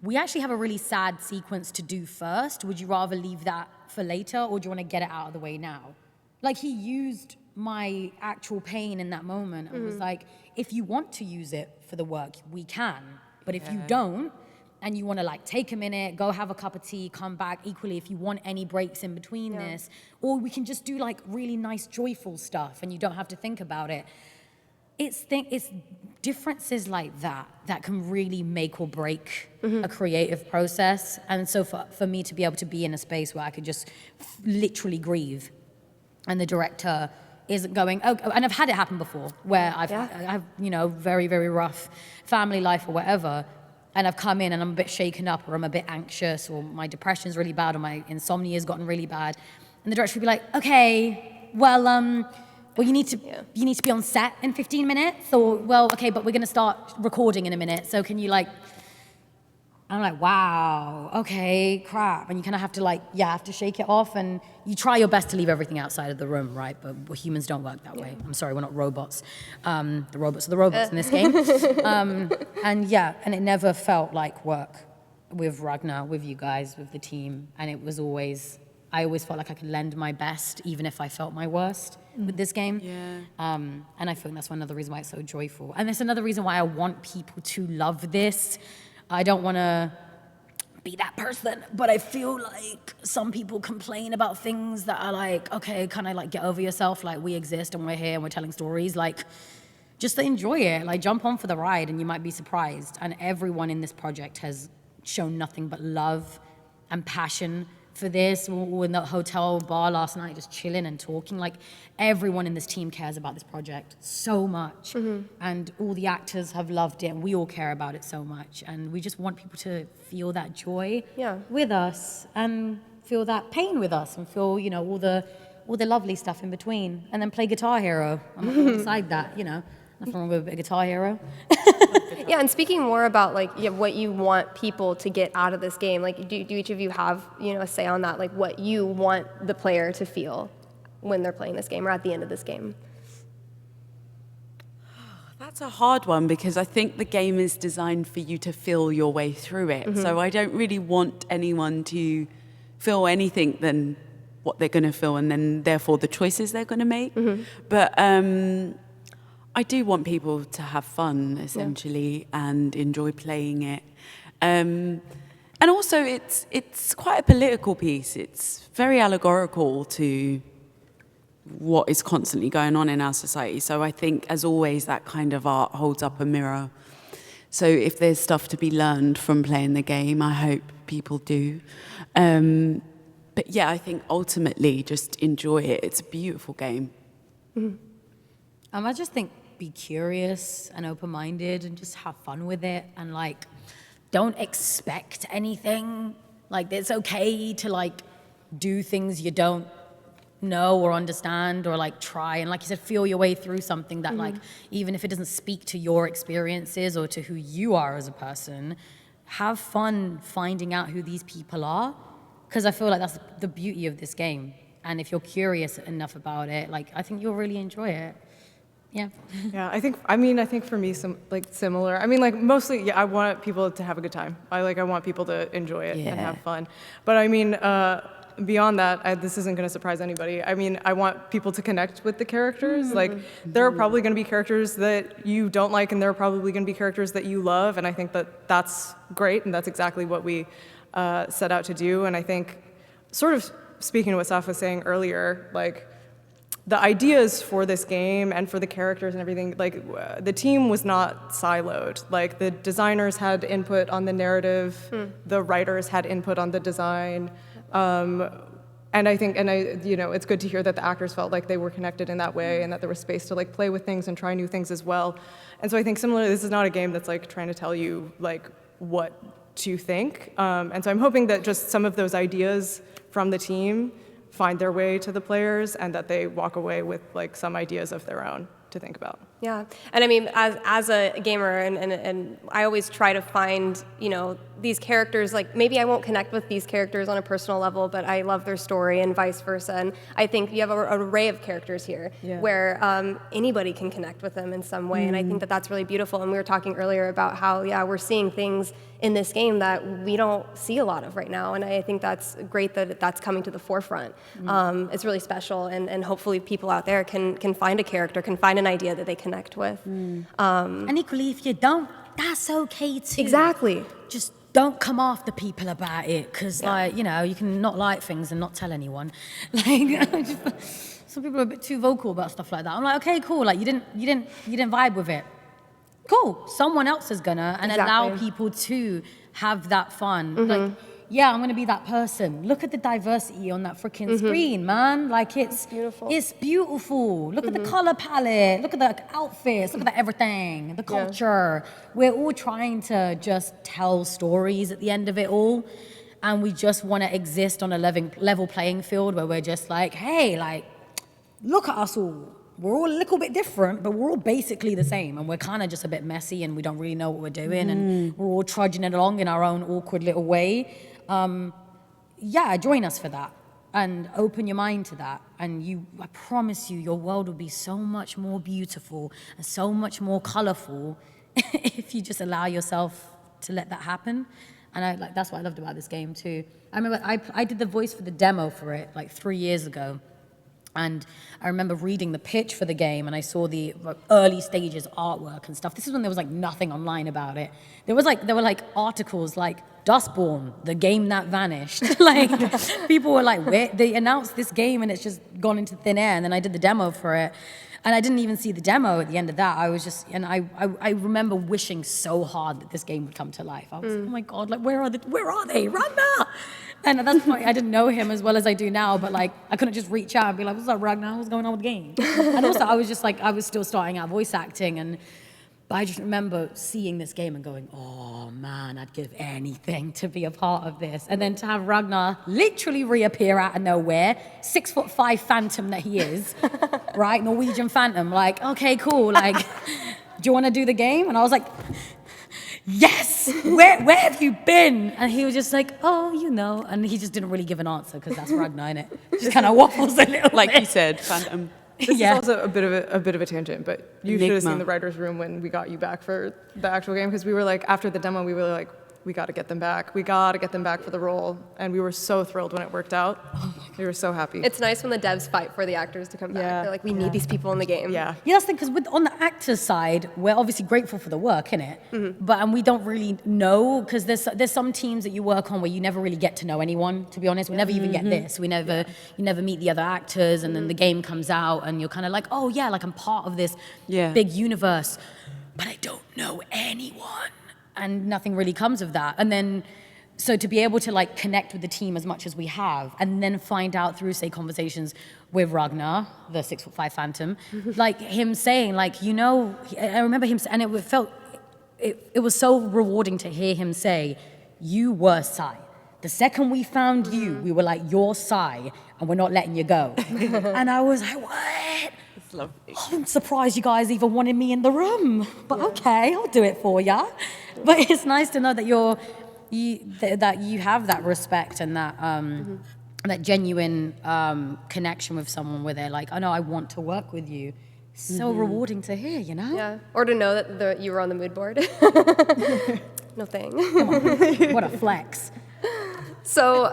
we actually have a really sad sequence to do first. Would you rather leave that for later, or do you want to get it out of the way now? Like, he used my actual pain in that moment and was like, if you want to use it for the work, we can. But if you don't, and you want to like take a minute, go have a cup of tea, come back, equally if you want any breaks in between this, or we can just do like really nice, joyful stuff and you don't have to think about it. It's differences like that can really make or break a creative process. And so for me to be able to be in a space where I could just literally grieve, and the director isn't going, oh, and I've had it happen before, where I've you know, very, very rough family life or whatever, and I've come in and I'm a bit shaken up, or I'm a bit anxious, or my depression's really bad, or my insomnia's gotten really bad. And the director would be like, okay, well, you need to be on set in 15 minutes, or, well, okay, but we're gonna start recording in a minute, so can you like, I'm like, wow, okay, crap. And you kind of have to like, have to shake it off, and you try your best to leave everything outside of the room, right? But humans don't work that way. I'm sorry, we're not robots. The robots are the robots in this game. And it never felt like work with Ragnar, with you guys, with the team. And it was always, I always felt like I could lend my best, even if I felt my worst with this game. And I think that's another reason why it's so joyful. And that's another reason why I want people to love this. I don't want to be that person, but I feel like some people complain about things that are like, okay, can I like get over yourself? Like, we exist and we're here and we're telling stories. Like, just enjoy it. Like, jump on for the ride and you might be surprised. And everyone in this project has shown nothing but love and passion for this. We were in the hotel bar last night just chilling and talking. Like, everyone in this team cares about this project so much. And all the actors have loved it, and we all care about it so much. And we just want people to feel that joy with us, and feel that pain with us, and feel, you know, all the lovely stuff in between. And then play Guitar Hero. I'm not gonna decide that, you know. Nothing wrong with a bit of Guitar Hero. Yeah, and speaking more about like what you want people to get out of this game, like do each of you have, you know, a say on that, like what you want the player to feel when they're playing this game or at the end of this game? That's a hard one, because I think the game is designed for you to feel your way through it. So I don't really want anyone to feel anything than what they're going to feel, and then therefore the choices they're going to make. But I do want people to have fun, essentially, and enjoy playing it. And also, it's quite a political piece. It's very allegorical to what is constantly going on in our society. So I think, as always, that kind of art holds up a mirror. So if there's stuff to be learned from playing the game, I hope people do. But yeah, I think ultimately, just enjoy it. It's a beautiful game. I just think be curious and open-minded and just have fun with it, and like don't expect anything. Like, it's okay to like do things you don't know or understand, or like try and, like you said, feel your way through something that like, even if it doesn't speak to your experiences or to who you are as a person, have fun finding out who these people are, because I feel like that's the beauty of this game. And if you're curious enough about it, like, I think you'll really enjoy it. Yeah. Yeah, I think for me, similar. I mean, like, mostly, yeah, I want people to have a good time. I want people to enjoy it and have fun. But I mean, beyond that, this isn't going to surprise anybody. I mean, I want people to connect with the characters. Like, there are probably going to be characters that you don't like, and there are probably going to be characters that you love. And I think that that's great, and that's exactly what we set out to do. And I think, sort of speaking to what Saf was saying earlier, like, the ideas for this game and for the characters and everything, like, the team was not siloed. Like, the designers had input on the narrative, the writers had input on the design, and I think, it's good to hear that the actors felt like they were connected in that way and that there was space to, like, play with things and try new things as well. And so I think similarly, this is not a game that's, like, trying to tell you, like, what to think. And so I'm hoping that just some of those ideas from the team find their way to the players and that they walk away with, like, some ideas of their own to think about. Yeah, and I mean, as a gamer, and I always try to find, these characters, like, maybe I won't connect with these characters on a personal level, but I love their story and vice versa. And I think you have an array of characters here where anybody can connect with them in some way. And I think that that's really beautiful. And we were talking earlier about how, we're seeing things in this game that we don't see a lot of right now. And I think that's great that that's coming to the forefront. It's really special. And hopefully people out there can find a character, can find an idea that they connect with. And equally, if you don't, that's okay too. Exactly. Just don't come after people about it, because you can not like things and not tell anyone. Like, some people are a bit too vocal about stuff like that. I'm like, okay, cool. Like, you didn't vibe with it. Cool. Someone else is gonna, and allow people to have that fun. Like, I'm gonna be that person. Look at the diversity on that freaking screen, man. Like, it's beautiful. It's beautiful. Look at the color palette. Look at the outfits. Look at everything. The culture. We're all trying to just tell stories at the end of it all, and we just want to exist on a level playing field where we're just like, hey, like, look at us all. We're all a little bit different, but we're all basically the same, and we're kind of just a bit messy, and we don't really know what we're doing, and we're all trudging it along in our own awkward little way. Join us for that, and open your mind to that, and I promise you, your world will be so much more beautiful and so much more colorful if you just allow yourself to let that happen. And that's what I loved about this game too. I remember I did the voice for the demo for it like 3 years ago. And I remember reading the pitch for the game, and I saw the early stages artwork and stuff. This is when there was like nothing online about it. There were like articles like Dustborn, the game that vanished. Like, people were like, where? They announced this game and it's just gone into thin air. And then I did the demo for it, and I didn't even see the demo at the end of that. I remember wishing so hard that this game would come to life. I was like, oh my God, like, where are they? Ragnar! And at that point, I didn't know him as well as I do now, but like, I couldn't just reach out and be like, what's up, Ragnar? What's going on with the game? And also, I was still starting out voice acting, but I just remember seeing this game and going, oh man, I'd give anything to be a part of this. And then to have Ragnar literally reappear out of nowhere, 6'5" phantom that he is, right? Norwegian phantom, like, okay, cool. Like, do you want to do the game? And I was like, yes, where have you been? And he was just like, oh, and he just didn't really give an answer, because that's Ragnar, innit? Just kind of waffles a little like bit. you said, phantom. This is also a bit of a tangent, but you should have seen the writer's room when we got you back for the actual game, because we were like, after the demo, we were like, we got to get them back. We got to get them back for the role. And we were so thrilled when it worked out. We were so happy. It's nice when the devs fight for the actors to come back. They're like, we need these people in the game. Yeah, that's the thing, because on the actors' side, we're obviously grateful for the work, innit? And we don't really know, because there's some teams that you work on where you never really get to know anyone, to be honest. We never even get this. You never meet the other actors, and then the game comes out, and you're kind of like, oh yeah, like, I'm part of this big universe, but I don't know anyone. And nothing really comes of that. And then, so to be able to like connect with the team as much as we have, and then find out through, say, conversations with Ragnar, the 6'5" phantom, like him saying, like, I remember him, and it was so rewarding to hear him say, you were Sai. The second we found you, we were like, you're Sai, and we're not letting you go. And I was like, what? Lovely. I'm surprised you guys even wanted me in the room, but okay, I'll do it for ya. But it's nice to know that that you have that respect and that that genuine connection with someone where they're like, oh no, I want to work with you. So rewarding to hear, you know? Yeah. Or to know that you were on the mood board. No thing. What a flex. So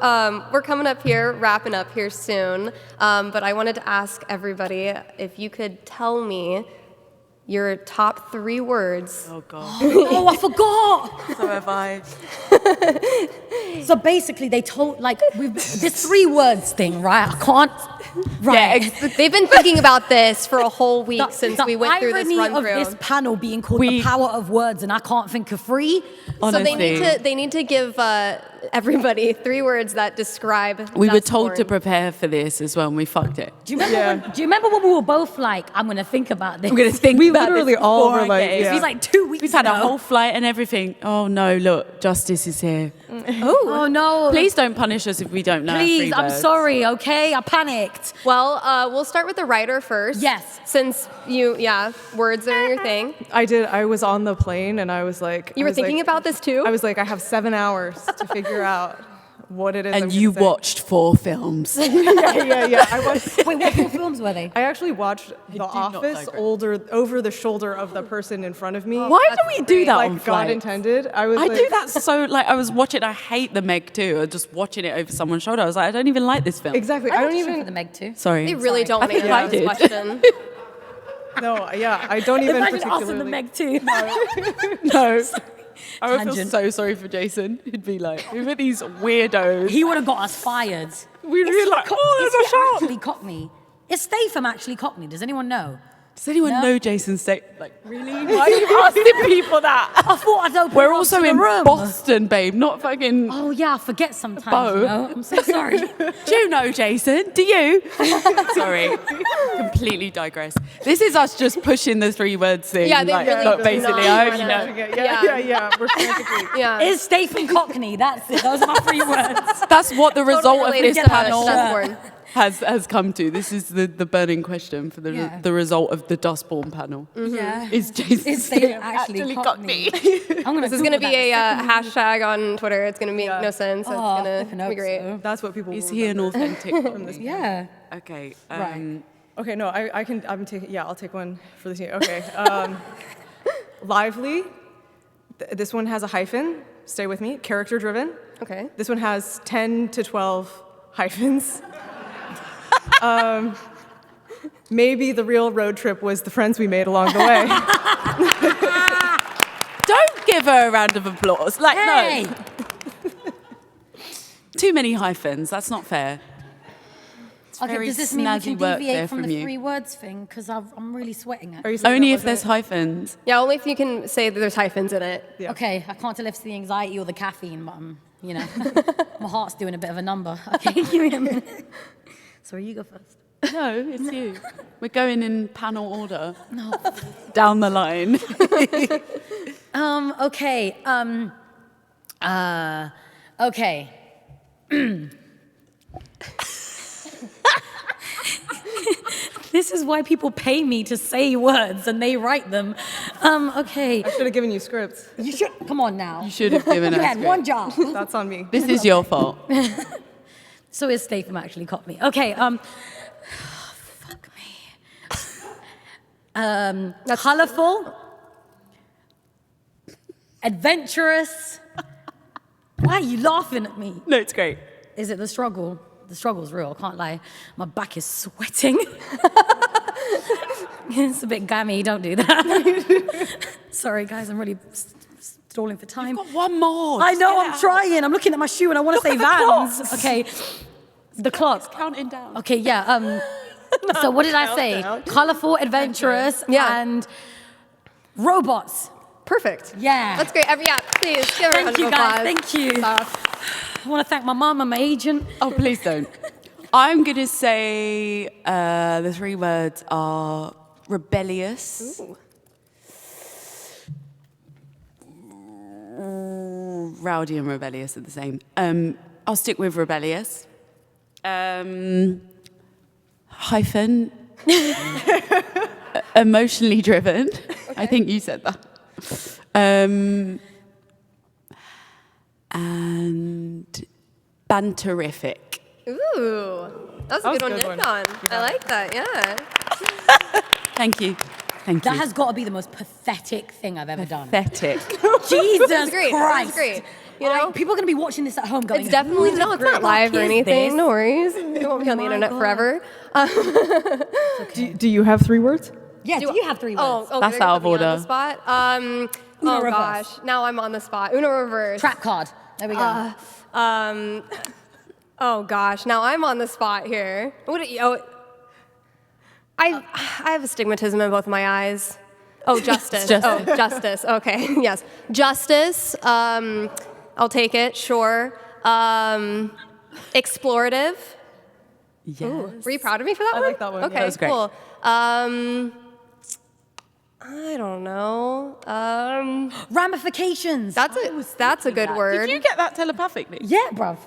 we're coming up here, wrapping up here soon. But I wanted to ask everybody if you could tell me your top 3 words. Oh, God. Oh, I forgot. So have I. So basically, they told, like, this 3 words thing, right? I can't. Right. Yeah, they've been thinking about this for a whole week since we went through this The run irony through. of this panel being called the power of words, and I can't think of 3. So they need to give everybody 3 words that describe. We were told to Dustborn. prepare for this as well, and we fucked it. Do you remember when we were both like, I'm going to think about this? I'm going to think We about literally this all before were I like, get it. yeah. It was like 2 weeks We've had ago. a whole flight and everything. Oh, no, look, justice is here. Oh, no. Please don't punish us if we don't know our Please, 3 I'm words. sorry, okay? I panicked. Well, we'll start with the writer first. Yes. Since words are your thing. I did. I was on the plane and I was like, You were thinking about this too? I was like, I have 7 hours to figure out what it is. And I'm you gonna say. watched 4 films. Yeah. I watched. Wait, what 4 films were they? I actually watched The not Office digress. over the shoulder of the person in front of me. Why do we do that Like on God flights? intended. I was. I like, do that so, like, I was watching, I hate the Meg too, just watching it over someone's shoulder. I was like, I don't even like this film. Exactly. I I don't for even. the Meg too. Sorry. They really don't want to think I answer this did. question. No. Yeah. I don't even Imagine us particularly. and the Meg too. No. I would feel Tangent. so sorry for Jason. He'd be like, who are these weirdos? He would have got us fired. We'd be like, oh, Is there's a he shot. actually Cockney? Is Statham actually Cockney? Does anyone know? Does anyone No. know Jason Statham? Like, really? Why are you asking people that? I thought I'd open We're up also to the in room. Boston, babe, not fucking... Oh yeah, I forget sometimes. Bo. You know? I'm so sorry. Do you know Jason? Do you? Sorry. Completely digress. This is us just pushing the 3 words thing. Yeah, they like, really look, do basically, not I wanna- already know. Yeah. We're frantically. Yeah. Is Statham Cockney? That's it. Those are my 3 words. That's what the result of related this to panel Dustborn. has come to. This is the burning question for Yeah. the result of the Dustborn panel. Yeah. Is Jason Is Statham Statham actually Cockney? Cockney? I'm gonna This is going to Google be a that. hashtag on Twitter. It's going to make no sense. Oh, It's going flipping to hope be great. so. That's what people. Is will he an remember. authentic Cockney? Yeah. Okay. Right. Okay, no, I can. I'm taking. Yeah, I'll take one for the team. Okay. Lively. This one has a hyphen. Stay with me. Character driven. Okay. This one has 10 to 12 hyphens. Maybe the real road trip was the friends we made along the way. Don't give her a round of applause. Like, Hey. no. Too many hyphens. That's not fair. It's Okay, very does this mean we snazzy can work there deviate from from the you. 3 words thing? Because I'm really sweating it. Are you saying Only that if there's wasn't- hyphens. Yeah, only if you can say that there's hyphens in it. Yeah. Okay, I can't tell if it's the anxiety or the caffeine, but you know, my heart's doing a bit of a number. Okay, give me a minute. Sorry, you go first. No, it's you. We're going in panel order. No. Down the line. Okay. Okay. This is why people pay me to say words and they write them. Okay. I should have given you scripts. You should come on now. You should have given You us. had one job. That's on me. This is your fault. So is Statham actually caught me. Okay. Fuck me. Colorful. Adventurous. Why are you laughing at me? No, it's great. Is it the struggle? The struggle's real, I can't lie. My back is sweating. It's a bit gammy, don't do that. Sorry, guys, I'm really stalling for time. Got one more. I Just know, get I'm it out. trying. I'm looking at my shoe and I want to say Look at the Vans. clocks. Okay, the clock. Counting down. Okay, yeah. So what did I say? Colorful, adventurous, Yeah. and robots. Perfect. Yeah. That's great. Yeah, please give her a round Thank of you, guys. applause. Thank you. I want to thank my mum and my agent. Oh, please don't. I'm going to say the 3 words are rebellious. Ooh. Rowdy and rebellious are the same. I'll stick with rebellious. Hyphen. Emotionally driven. Okay. I think you said that. And banterific. Ooh, that was a good one to end on. I like that, yeah. Thank you. Thank you. That has got to be the most pathetic thing I've ever done. Pathetic. Jesus That's great. Christ. That's great. You know, People are going to be watching this at home going, it's definitely no, it's not live or is anything. this? No worries. It won't be on the internet forever. Do you have 3 words? Yeah, do you have 3 words? Oh, That's you're gonna out of put me on order. the spot. Uno Oh reverse. gosh, now I'm on the spot. Uno reverse. Trap card. There we go. Oh gosh, now I'm on the spot here. I have astigmatism in both of my eyes. Oh, justice. Oh, justice. Okay, yes, justice. I'll take it. Sure. Explorative. Yes. Ooh, were you proud of me for that one? I like that one. Okay, Yeah, that was great. cool. I don't know. Ramifications. That's a good word. Did you get that telepathically? Yeah, bruv.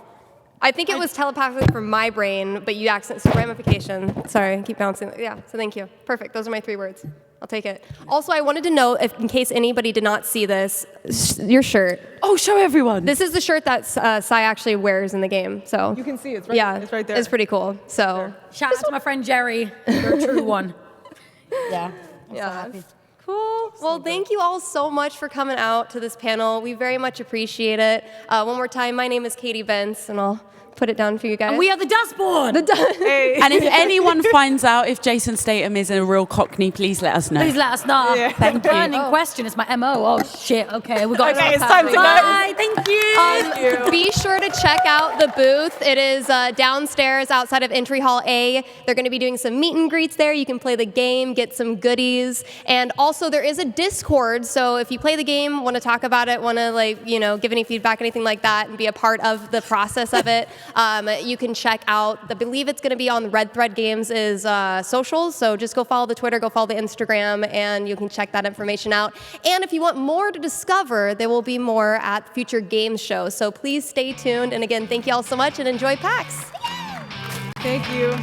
I think it was telepathically from my brain, but you accidentally, so ramification. Sorry, I keep bouncing. Yeah, so thank you. Perfect, those are my 3 words. I'll take it. Also, I wanted to know, if in case anybody did not see this, your shirt. Oh, show everyone. This is the shirt that Sai actually wears in the game, so. You can see it's right, it's right there. It's pretty cool, so. Shout out to my friend Jerry. You're a true one. Yeah. I'm so Yeah. happy. Cool. Well, thank you all so much for coming out to this panel. We very much appreciate it. One more time, my name is Katy Bentz, and I'll put it down for you guys. And we are the Dustborn. And if anyone finds out if Jason Statham is a real Cockney, please let us know. Please let us know. Yeah. Thank you. Burning question is my MO. Oh, shit. Okay, we got Okay, it's time to go. Bye. Thank you. Be sure to check out the booth. It is downstairs outside of Entry Hall A. They're going to be doing some meet and greets there. You can play the game, get some goodies. And also there is a Discord, so if you play the game, want to talk about it, want to give any feedback, anything like that, and be a part of the process of it, you can check out, I believe it's going to be on Red Thread Games' socials, so just go follow the Twitter, go follow the Instagram, and you can check that information out. And if you want more to discover, there will be more at future games shows, so please stay tuned. And again, thank you all so much and enjoy PAX. Thank you.